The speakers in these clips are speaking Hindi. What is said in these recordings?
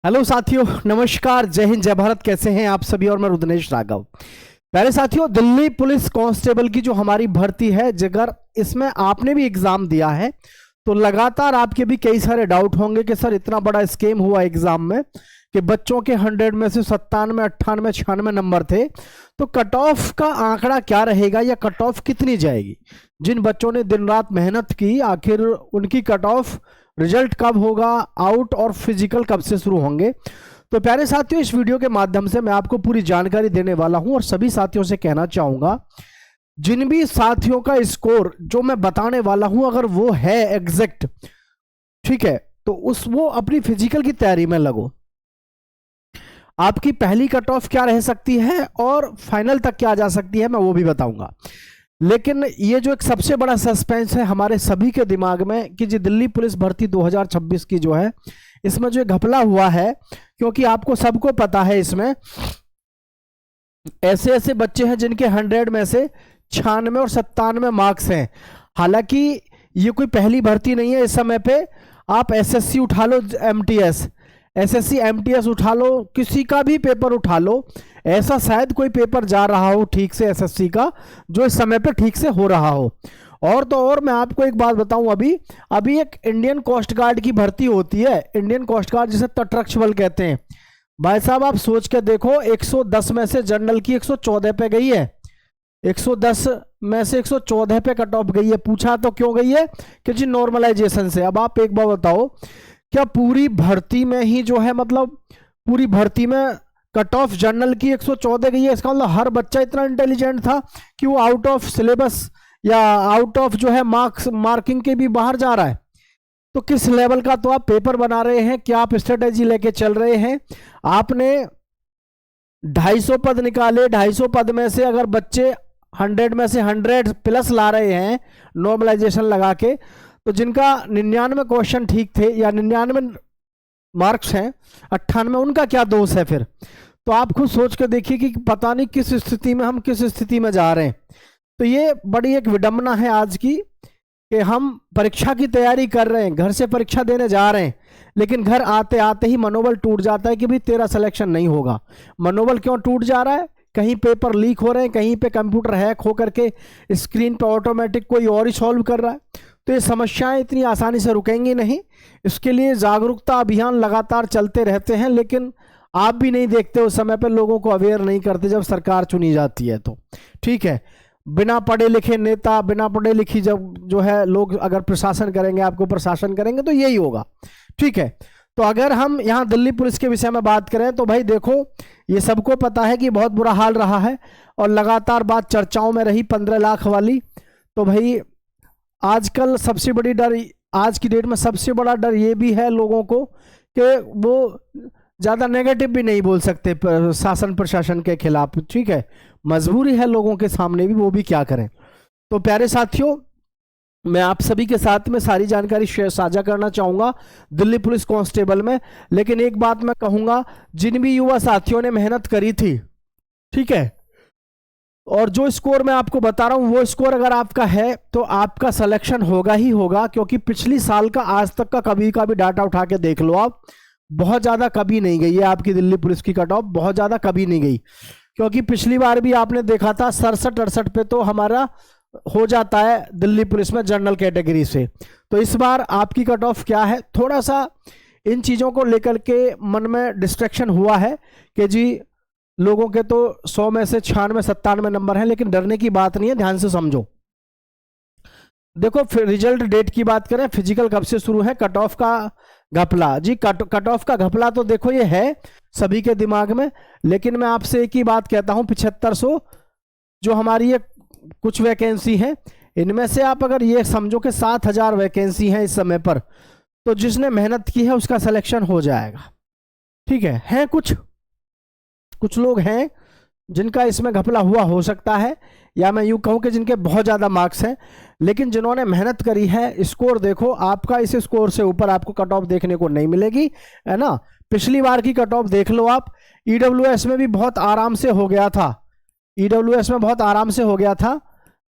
हेलो साथियों, नमस्कार, जय हिंद, जय भारत। कैसे हैं आप सभी? और मैं रुद्रनेश राघव। पहले साथियों, दिल्ली पुलिस कांस्टेबल की जो हमारी भर्ती है, अगर इसमें आपने भी एग्जाम दिया है तो लगातार आपके भी कई सारे डाउट होंगे कि सर इतना बड़ा स्कैम हुआ एग्जाम में कि बच्चों के 100 में से 97, 98, 96 नंबर थे, तो कट ऑफ का आंकड़ा क्या रहेगा या कट ऑफ कितनी जाएगी? जिन बच्चों ने दिन रात मेहनत की, आखिर उनकी कट ऑफ रिजल्ट कब होगा आउट, और फिजिकल कब से शुरू होंगे? तो प्यारे साथियों, इस वीडियो के माध्यम से मैं आपको पूरी जानकारी देने वाला हूं और सभी साथियों से कहना चाहूंगा, जिन भी साथियों का स्कोर जो मैं बताने वाला हूं अगर वो है एग्जैक्ट, ठीक है, तो वो अपनी फिजिकल की तैयारी में लगो। आपकी पहली कट ऑफ क्या रह सकती है और फाइनल तक क्या जा सकती है, मैं वो भी बताऊंगा। लेकिन ये जो एक सबसे बड़ा सस्पेंस है हमारे सभी के दिमाग में कि जी दिल्ली पुलिस भर्ती 2026 की जो है, इसमें जो घपला हुआ है, क्योंकि आपको सबको पता है इसमें ऐसे ऐसे बच्चे हैं जिनके 100 में से 96 और 97 मार्क्स हैं। हालांकि ये कोई पहली भर्ती नहीं है। इस समय पे आप एसएससी उठा लो, एमटीएस, एसएससी एमटीएस उठा लो, किसी का भी पेपर उठा लो, ऐसा शायद कोई पेपर जा रहा हो ठीक से एसएससी का जो इस समय पे ठीक से हो रहा हो। और तो और मैं आपको एक बात बताऊं, अभी अभी एक इंडियन कोस्ट गार्ड की भर्ती होती है, इंडियन कोस्ट गार्ड जिसे तटरक्षक बल कहते हैं। भाई साहब, आप सोच के देखो, 110 में से जनरल की 114 पे गई है, 110 में से 114 पे कट ऑफ गई है। पूछा तो क्यों गई है? कि जी नॉर्मलाइजेशन से। अब आप एक बार बताओ, क्या पूरी भर्ती में ही जो है, मतलब पूरी भर्ती में कट ऑफ जनरल की 114 गई है? इसका मतलब हर बच्चा इतना इंटेलिजेंट था कि वो आउट ऑफ सिलेबस या आउट ऑफ जो है मार्किंग के भी बाहर जा रहा है? तो किस लेवल का तो आप पेपर बना रहे हैं, क्या आप स्ट्रेटेजी लेके चल रहे हैं? आपने 250 पद निकाले, 250 पद में से अगर बच्चे 100 में से 100 प्लस ला रहे हैं नॉर्मलाइजेशन लगा के, तो जिनका 99 क्वेश्चन ठीक थे या 99 मार्क्स हैं, 98, उनका क्या दोष है फिर? तो आप खुद सोच के देखिए कि पता नहीं किस स्थिति में हम किस स्थिति में जा रहे हैं। तो ये बड़ी एक विडंबना है आज की कि हम परीक्षा की तैयारी कर रहे हैं, घर से परीक्षा देने जा रहे हैं, लेकिन घर आते आते ही मनोबल टूट जाता है कि भाई तेरा सिलेक्शन नहीं होगा। मनोबल क्यों टूट जा रहा है? कहीं पेपर लीक हो रहे हैं, कहीं पे कंप्यूटर हैक हो करके स्क्रीन पे ऑटोमेटिक कोई और ही सॉल्व कर रहा है। तो ये समस्याएं इतनी आसानी से रुकेंगी नहीं। इसके लिए जागरूकता अभियान लगातार चलते रहते हैं, लेकिन आप भी नहीं देखते, उस समय पर लोगों को अवेयर नहीं करते जब सरकार चुनी जाती है तो। ठीक है, बिना पढ़े लिखे नेता, बिना पढ़े लिखी जब जो है लोग अगर प्रशासन करेंगे, आपको प्रशासन करेंगे, तो यही होगा। ठीक है, तो अगर हम यहाँ दिल्ली पुलिस के विषय में बात करें तो भाई देखो, ये सबको पता है कि बहुत बुरा हाल रहा है और लगातार बात चर्चाओं में रही 15 लाख वाली। तो भाई आजकल सबसे बड़ी डर, आज की डेट में सबसे बड़ा डर ये भी है लोगों को कि वो ज़्यादा नेगेटिव भी नहीं बोल सकते शासन प्रशासन के खिलाफ। ठीक है, मजबूरी है लोगों के सामने भी, वो भी क्या करें। तो प्यारे साथियों, मैं आप सभी के साथ में सारी जानकारी साझा करना चाहूँगा दिल्ली पुलिस कांस्टेबल में। लेकिन एक बात मैं कहूँगा, जिन भी युवा साथियों ने मेहनत करी थी, ठीक है, और जो स्कोर मैं आपको बता रहा हूँ वो स्कोर अगर आपका है तो आपका सिलेक्शन होगा ही होगा। क्योंकि पिछली साल का आज तक का कभी का भी डाटा उठा के देख लो आप, बहुत ज़्यादा कभी नहीं गई है आपकी दिल्ली पुलिस की कट ऑफ, बहुत ज़्यादा कभी नहीं गई। क्योंकि पिछली बार भी आपने देखा था 67-68 पे तो हमारा हो जाता है दिल्ली पुलिस में जनरल कैटेगरी से। तो इस बार आपकी कट ऑफ क्या है? थोड़ा सा इन चीज़ों को लेकर के मन में डिस्ट्रैक्शन हुआ है कि जी लोगों के तो 100 में से 96, 97 नंबर हैं, लेकिन डरने की बात नहीं है, ध्यान से समझो। देखो, फिर रिजल्ट डेट की बात करें, फिजिकल कब से शुरू है, कट ऑफ का घपला, जी कट ऑफ का घपला तो देखो ये है सभी के दिमाग में। लेकिन मैं आपसे एक ही बात कहता हूं, 7500 जो हमारी ये कुछ वैकेंसी है, इनमें से आप अगर ये समझो कि 7000 वैकेंसी है इस समय पर, तो जिसने मेहनत की है उसका सिलेक्शन हो जाएगा। ठीक है कुछ लोग हैं जिनका इसमें घपला हुआ हो सकता है, या मैं यूँ कहूँ कि जिनके बहुत ज़्यादा मार्क्स हैं, लेकिन जिन्होंने मेहनत करी है, स्कोर देखो आपका, इस स्कोर से ऊपर आपको कट ऑफ देखने को नहीं मिलेगी, है ना। पिछली बार की कट ऑफ देख लो आप, ईडब्ल्यूएस में भी बहुत आराम से हो गया था, ईडब्ल्यूएस में बहुत आराम से हो गया था।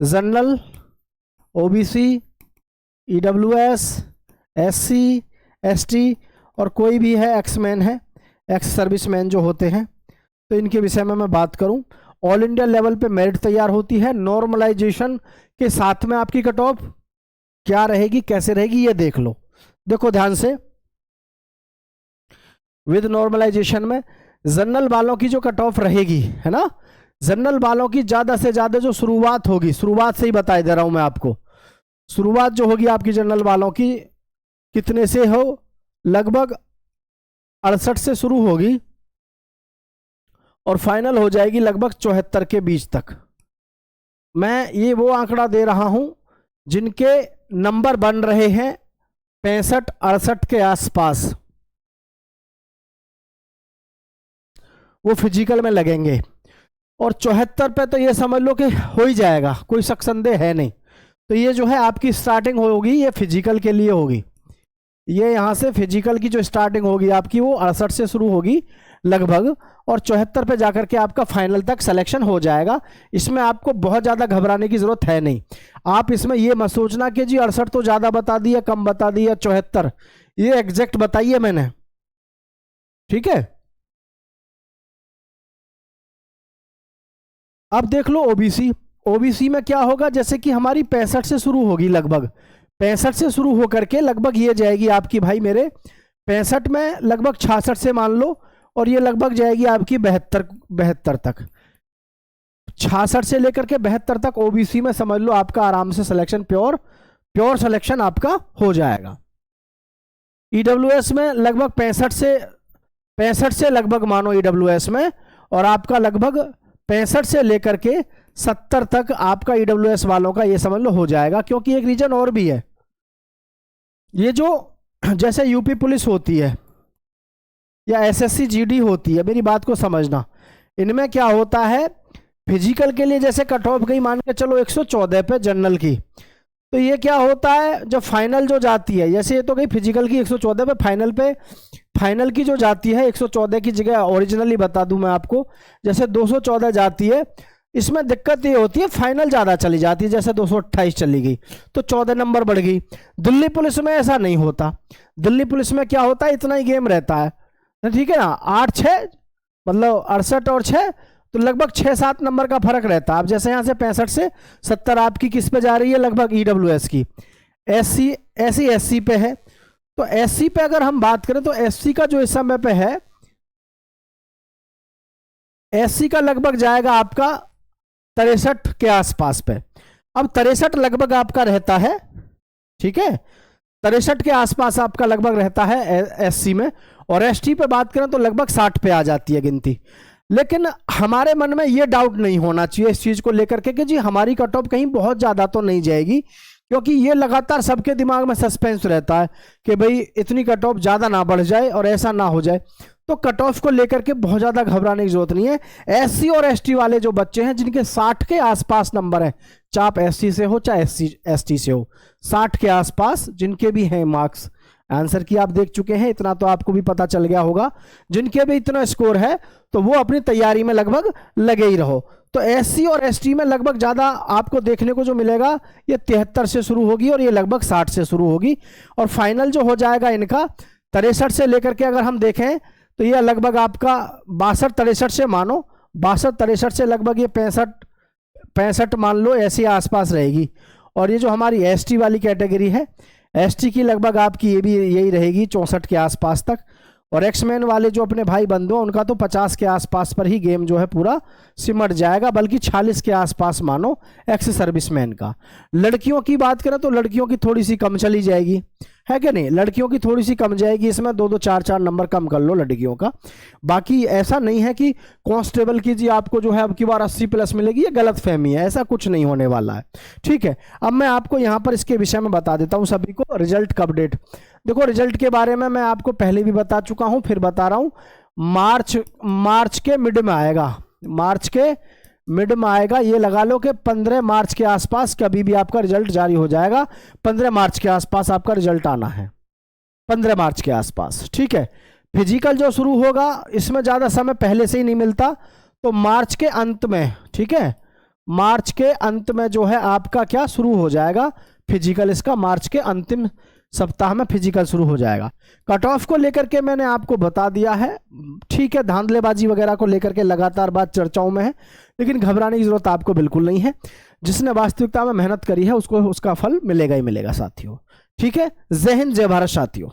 General, OBC, EWS, SC, ST और कोई भी है एक्समैन है, एक्स सर्विसमैन जो होते हैं, तो इनके विषय में मैं बात करूं, ऑल इंडिया लेवल पे मेरिट तैयार होती है। नॉर्मलाइजेशन के साथ में आपकी कट ऑफ क्या रहेगी, कैसे रहेगी, ये देख लो। देखो ध्यान से, विद नॉर्मलाइजेशन में जनरल वालों की जो कट ऑफ रहेगी, है ना, जनरल वालों की ज्यादा से ज्यादा जो शुरुआत होगी, शुरुआत से ही बताई दे रहा हूं मैं आपको, शुरुआत जो होगी आपकी जनरल वालों की कितने से हो, लगभग 68 से शुरू होगी और फाइनल हो जाएगी लगभग 74 के बीच तक। मैं ये वो आंकड़ा दे रहा हूं जिनके नंबर बन रहे हैं 65-68 के आसपास, वो फिजिकल में लगेंगे। और 74 पे तो ये समझ लो कि हो ही जाएगा, कोई शक संदेह है नहीं। तो ये जो है आपकी स्टार्टिंग होगी, ये फिजिकल के लिए होगी। ये यहाँ से फिजिकल की जो स्टार्टिंग होगी आपकी वो 68 से शुरू होगी लगभग, और 74 पे जाकर के आपका फाइनल तक सिलेक्शन हो जाएगा। इसमें आपको बहुत ज़्यादा घबराने की ज़रूरत है नहीं। आप इसमें ये मत सोचना कि जी 68 तो ज़्यादा बता दिया, कम बता दिया, 74, ये एग्जैक्ट बताइए मैंने, ठीक है। अब देख लो ओबीसी, ओबीसी में क्या होगा, जैसे कि हमारी 65 से शुरू होगी, लगभग 65 से शुरू होकर के लगभग ये जाएगी आपकी भाई मेरे 65 में लगभग 66 से मान लो, और ये लगभग जाएगी आपकी 72 तक। 66 से लेकर के 72 तक ओबीसी में समझ लो आपका आराम से सिलेक्शन, प्योर सिलेक्शन आपका हो जाएगा। ईडब्ल्यूएस में लगभग 65 से लगभग मानो ईडब्ल्यूएस में, और आपका लगभग 65 से लेकर के 70 तक आपका ईडब्ल्यूएस वालों का ये समझ लो हो जाएगा। क्योंकि एक रीजन और भी है, ये जो जैसे यूपी पुलिस होती है या एसएससी जीडी होती है, मेरी बात को समझना, इनमें क्या होता है, फिजिकल के लिए जैसे कट ऑफ गई मान के चलो 114 पे जनरल की, तो ये क्या होता है जब फाइनल जो जाती है, जैसे ये तो गई फिजिकल की 114 पे, फाइनल की जो जाती है 114 की जगह ओरिजिनली बता दूं मैं आपको, जैसे 214 जाती है। इसमें दिक्कत ये होती है फाइनल ज़्यादा चली जाती है, जैसे 228 चली गई तो 14 नंबर बढ़ गई। दिल्ली पुलिस में ऐसा नहीं होता, दिल्ली पुलिस में क्या होता है, इतना ही गेम रहता है, ठीक है ना, 8-6 मतलब 68 और 6, तो लगभग 6-7 नंबर का फर्क रहता है। अब जैसे यहाँ से 65 से 70 आपकी किस पे जा रही है, लगभग ईडब्ल्यूएस की। एससी पे है, तो एससी पे अगर हम बात करें तो एससी का जो इस समय पे है, एससी का लगभग जाएगा आपका 63 के आसपास पे। अब 63 लगभग आपका रहता है, ठीक है, 63 के आसपास आपका लगभग रहता है एससी में, और एसटी पे बात करें तो लगभग 60 पे आ जाती है गिनती। लेकिन हमारे मन में ये डाउट नहीं होना चाहिए इस चीज को लेकर के कि जी हमारी कट ऑफ कहीं बहुत ज्यादा तो नहीं जाएगी, क्योंकि ये लगातार सबके दिमाग में सस्पेंस रहता है कि भाई इतनी कट ऑफ ज्यादा ना बढ़ जाए और ऐसा ना हो जाए। तो कट ऑफ को लेकर के बहुत ज्यादा घबराने की जरूरत नहीं है। एससी और एसटी वाले जो बच्चे हैं जिनके 60 के आसपास नंबर है, चाहे आप एससी से हो चाहे एसटी से हो, 60 के आसपास जिनके भी हैं मार्क्स, आंसर की आप देख चुके हैं, इतना तो आपको भी पता चल गया होगा, जिनके भी इतना स्कोर है तो वो अपनी तैयारी में लगभग लगे ही रहो। तो एससी और एसटी में लगभग ज़्यादा आपको देखने को जो मिलेगा ये 73 से शुरू होगी और ये लगभग 60 से शुरू होगी, और फाइनल जो हो जाएगा इनका 63 से लेकर के अगर हम देखें तो ये लगभग आपका 62-63 से मानो 62-63 से लगभग ये 65 मान लो ऐसे आसपास रहेगी। और ये जो हमारी एसटी वाली कैटेगरी है, एसटी की लगभग आपकी ये भी यही रहेगी 64 के आसपास तक। और एक्समैन वाले जो अपने भाई बंधु हैं उनका तो 50 के आसपास पर ही गेम जो है पूरा सिमट जाएगा, बल्कि 46 के आसपास मानो एक्स सर्विसमैन का। लड़कियों की बात करें तो लड़कियों की थोड़ी सी कम चली जाएगी, है कि नहीं, लड़कियों की थोड़ी सी कम जाएगी, इसमें 2-2 4-4 नंबर कम कर लो लड़कियों का। बाकी ऐसा नहीं है कि कांस्टेबल की जी आपको जो है अब की बार 80+ मिलेगी, ये गलत फहमी है, ऐसा कुछ नहीं होने वाला है, ठीक है। अब मैं आपको यहाँ पर इसके विषय में बता देता हूँ सभी को, रिजल्ट कब डेट। देखो रिजल्ट के बारे में मैं आपको पहले भी बता चुका हूँ, फिर बता रहा हूँ, मार्च के मिड में आएगा, मार्च के मिड में आएगा। ये लगा लो कि 15 मार्च के आसपास कभी भी आपका रिजल्ट जारी हो जाएगा, 15 मार्च के आसपास आपका रिजल्ट आना है, 15 मार्च के आसपास, ठीक है। फिजिकल जो शुरू होगा इसमें ज़्यादा समय पहले से ही नहीं मिलता, तो मार्च के अंत में, ठीक है, मार्च के अंत में जो है आपका क्या शुरू हो जाएगा फिजिकल, इसका मार्च के अंतिम सप्ताह में फिजिकल शुरू हो जाएगा। कट ऑफ को लेकर के मैंने आपको बता दिया है, ठीक है, धांधलेबाजी वगैरह को लेकर के लगातार बात चर्चाओं में है, लेकिन घबराने की जरूरत आपको बिल्कुल नहीं है। जिसने वास्तविकता में मेहनत करी है उसको उसका फल मिलेगा ही मिलेगा साथियों। ठीक है, जय हिंद, जय भारत साथियों।